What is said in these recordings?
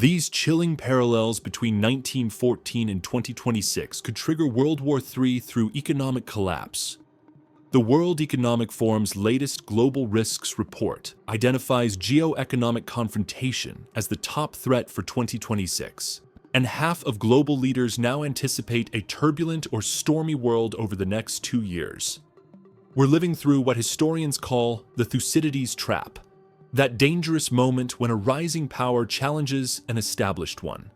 These chilling parallels between 1914 and 2026 could trigger World War III through economic collapse. The World Economic Forum's latest Global Risks Report identifies geoeconomic confrontation as the top threat for 2026, and half of global leaders now anticipate a turbulent or stormy world over the next 2 years. We're living through what historians call the Thucydides Trap, that dangerous moment when a rising power challenges an established one.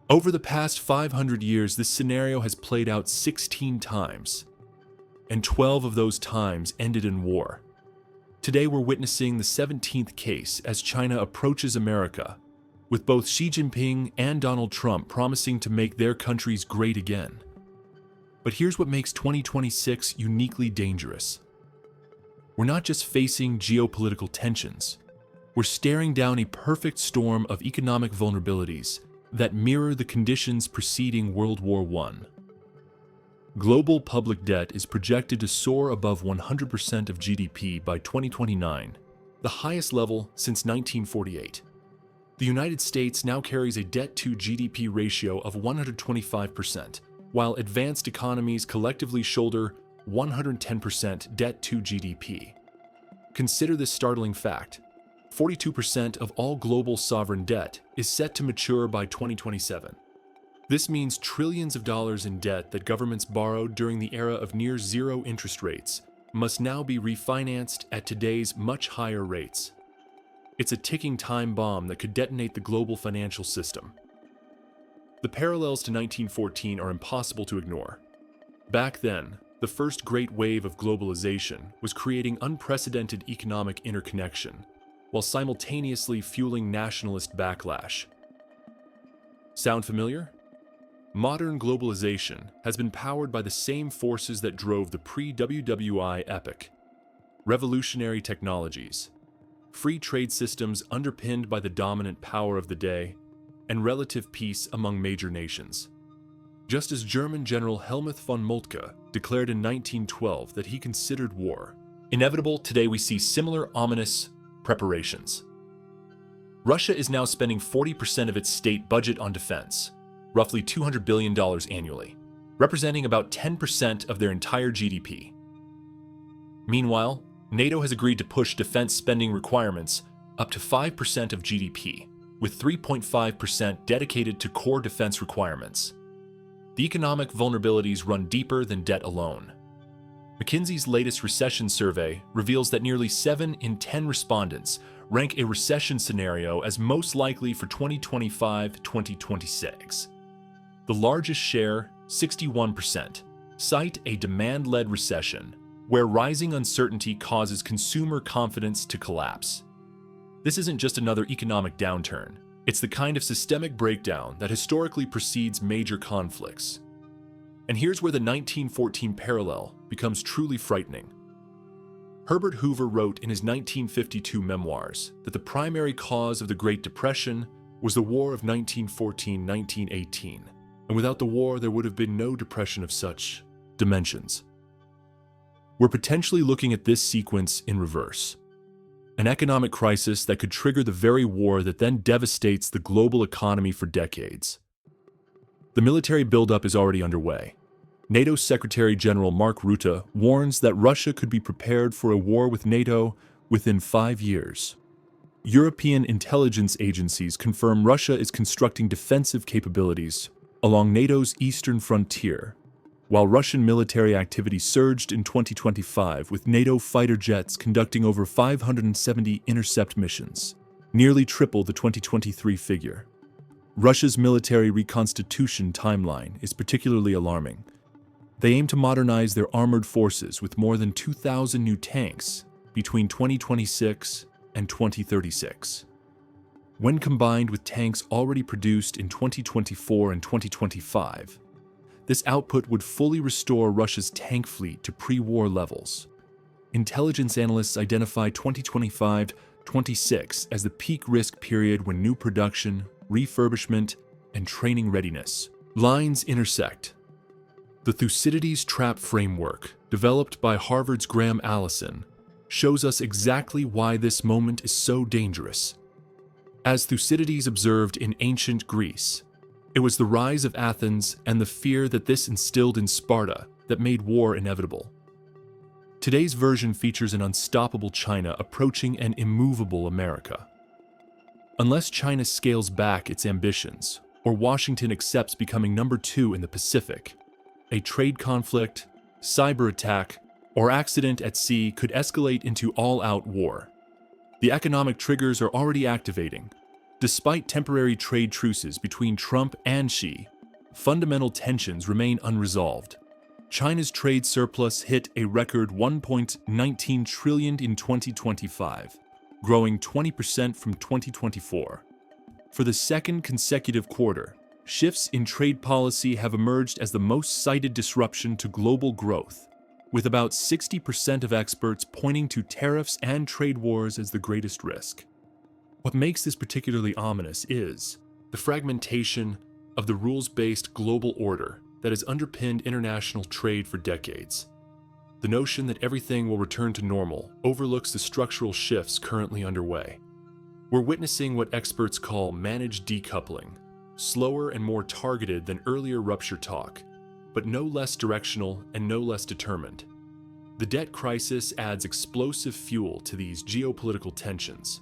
Over the past 500 years, this scenario has played out 16 times, and 12 of those times ended in war. Today we're witnessing the 17th case as China approaches America, with both Xi Jinping and Donald Trump promising to make their countries great again. But here's what makes 2026 uniquely dangerous. We're not just facing geopolitical tensions. We're staring down a perfect storm of economic vulnerabilities that mirror the conditions preceding World War I. Global public debt is projected to soar above 100% of GDP by 2029, the highest level since 1948. The United States now carries a debt-to-GDP ratio of 125%, while advanced economies collectively shoulder 110% debt to GDP. Consider this startling fact: 42% of all global sovereign debt is set to mature by 2027. This means trillions of dollars in debt that governments borrowed during the era of near zero interest rates must now be refinanced at today's much higher rates. It's a ticking time bomb that could detonate the global financial system. The parallels to 1914 are impossible to ignore. Back then, the first great wave of globalization was creating unprecedented economic interconnection, while simultaneously fueling nationalist backlash. Sound familiar? Modern globalization has been powered by the same forces that drove the pre-WWI epoch: revolutionary technologies, free trade systems underpinned by the dominant power of the day, and relative peace among major nations. Just as German General Helmuth von Moltke declared in 1912 that he considered war inevitable, today we see similar ominous preparations. Russia is now spending 40% of its state budget on defense, roughly $200 billion annually, representing about 10% of their entire GDP. Meanwhile, NATO has agreed to push defense spending requirements up to 5% of GDP, with 3.5% dedicated to core defense requirements. The economic vulnerabilities run deeper than debt alone. McKinsey's latest recession survey reveals that nearly 7 in 10 respondents rank a recession scenario as most likely for 2025-2026. The largest share, 61%, cite a demand-led recession, where rising uncertainty causes consumer confidence to collapse. This isn't just another economic downturn. It's the kind of systemic breakdown that historically precedes major conflicts. And here's where the 1914 parallel becomes truly frightening. Herbert Hoover wrote in his 1952 memoirs that the primary cause of the Great Depression was the War of 1914-1918, and without the war there would have been no depression of such dimensions. We're potentially looking at this sequence in reverse. An economic crisis that could trigger the very war that then devastates the global economy for decades. The military buildup is already underway. NATO Secretary General Mark Rutte warns that Russia could be prepared for a war with NATO within 5 years. European intelligence agencies confirm Russia is constructing defensive capabilities along NATO's eastern frontier, while Russian military activity surged in 2025 with NATO fighter jets conducting over 570 intercept missions, nearly triple the 2023 figure. Russia's military reconstitution timeline is particularly alarming. They aim to modernize their armored forces with more than 2,000 new tanks between 2026 and 2036. When combined with tanks already produced in 2024 and 2025, this output would fully restore Russia's tank fleet to pre-war levels. Intelligence analysts identify 2025-26 as the peak risk period when new production, refurbishment, and training readiness lines intersect. The Thucydides Trap framework, developed by Harvard's Graham Allison, shows us exactly why this moment is so dangerous. As Thucydides observed in ancient Greece, it was the rise of Athens and the fear that this instilled in Sparta that made war inevitable. Today's version features an unstoppable China approaching an immovable America. Unless China scales back its ambitions, or Washington accepts becoming number 2 in the Pacific, a trade conflict, cyber attack, or accident at sea could escalate into all-out war. The economic triggers are already activating. Despite temporary trade truces between Trump and Xi, fundamental tensions remain unresolved. China's trade surplus hit a record $1.19 trillion in 2025, growing 20% from 2024. For the second consecutive quarter, shifts in trade policy have emerged as the most cited disruption to global growth, with about 60% of experts pointing to tariffs and trade wars as the greatest risk. What makes this particularly ominous is the fragmentation of the rules-based global order that has underpinned international trade for decades. The notion that everything will return to normal overlooks the structural shifts currently underway. We're witnessing what experts call managed decoupling, slower and more targeted than earlier rupture talk, but no less directional and no less determined. The debt crisis adds explosive fuel to these geopolitical tensions.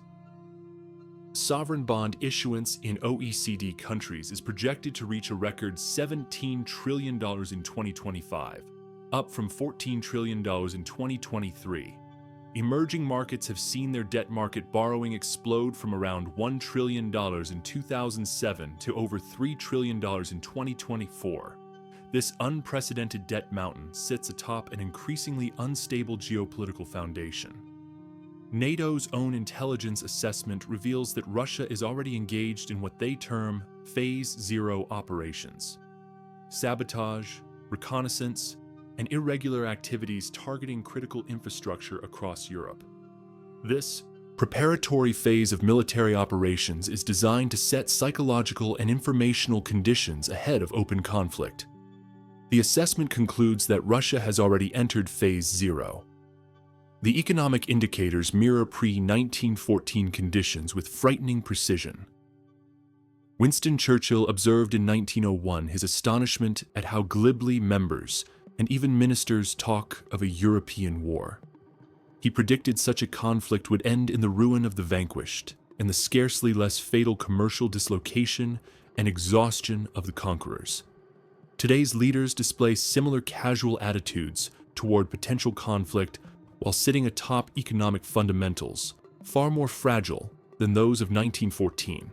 Sovereign bond issuance in OECD countries is projected to reach a record $17 trillion in 2025, up from $14 trillion in 2023. Emerging markets have seen their debt market borrowing explode from around $1 trillion in 2007 to over $3 trillion in 2024. This unprecedented debt mountain sits atop an increasingly unstable geopolitical foundation. NATO's own intelligence assessment reveals that Russia is already engaged in what they term Phase Zero operations: sabotage, reconnaissance, and irregular activities targeting critical infrastructure across Europe. This preparatory phase of military operations is designed to set psychological and informational conditions ahead of open conflict. The assessment concludes that Russia has already entered Phase Zero. The economic indicators mirror pre-1914 conditions with frightening precision. Winston Churchill observed in 1901 his astonishment at how glibly members and even ministers talk of a European war. He predicted such a conflict would end in the ruin of the vanquished and the scarcely less fatal commercial dislocation and exhaustion of the conquerors. Today's leaders display similar casual attitudes toward potential conflict while sitting atop economic fundamentals, far more fragile than those of 1914.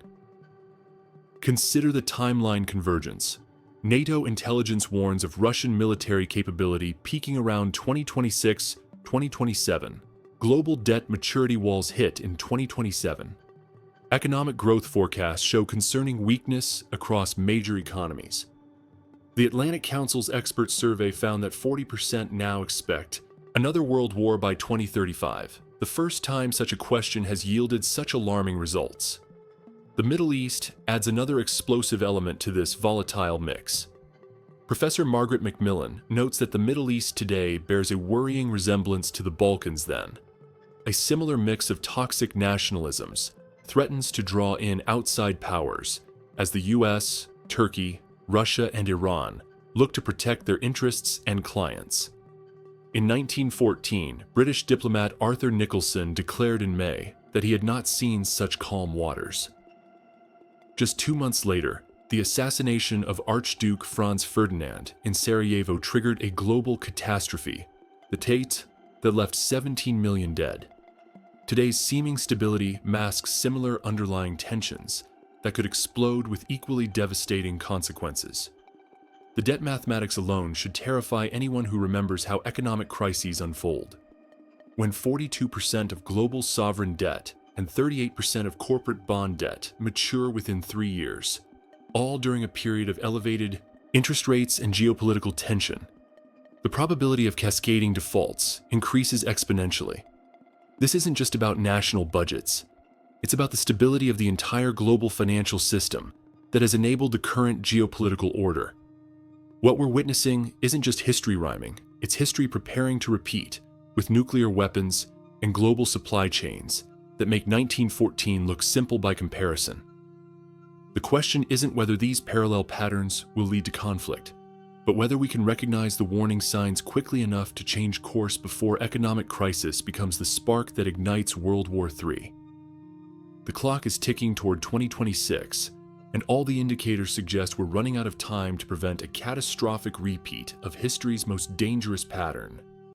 Consider the timeline convergence. NATO intelligence warns of Russian military capability peaking around 2026-2027. Global debt maturity walls hit in 2027. Economic growth forecasts show concerning weakness across major economies. The Atlantic Council's expert survey found that 40% now expect another world war by 2035, the first time such a question has yielded such alarming results. The Middle East adds another explosive element to this volatile mix. Professor Margaret Macmillan notes that the Middle East today bears a worrying resemblance to the Balkans then. A similar mix of toxic nationalisms threatens to draw in outside powers as the US, Turkey, Russia, and Iran look to protect their interests and clients. In 1914, British diplomat Arthur Nicholson declared in May that he had not seen such calm waters. Just 2 months later, the assassination of Archduke Franz Ferdinand in Sarajevo triggered a global catastrophe, the Tate, that left 17 million dead. Today's seeming stability masks similar underlying tensions that could explode with equally devastating consequences. The debt mathematics alone should terrify anyone who remembers how economic crises unfold. When 42% of global sovereign debt and 38% of corporate bond debt mature within 3 years, all during a period of elevated interest rates and geopolitical tension, the probability of cascading defaults increases exponentially. This isn't just about national budgets. It's about the stability of the entire global financial system that has enabled the current geopolitical order. What we're witnessing isn't just history rhyming, it's history preparing to repeat, with nuclear weapons and global supply chains that make 1914 look simple by comparison. The question isn't whether these parallel patterns will lead to conflict, but whether we can recognize the warning signs quickly enough to change course before economic crisis becomes the spark that ignites World War III. The clock is ticking toward 2026, and all the indicators suggest we're running out of time to prevent a catastrophic repeat of history's most dangerous pattern.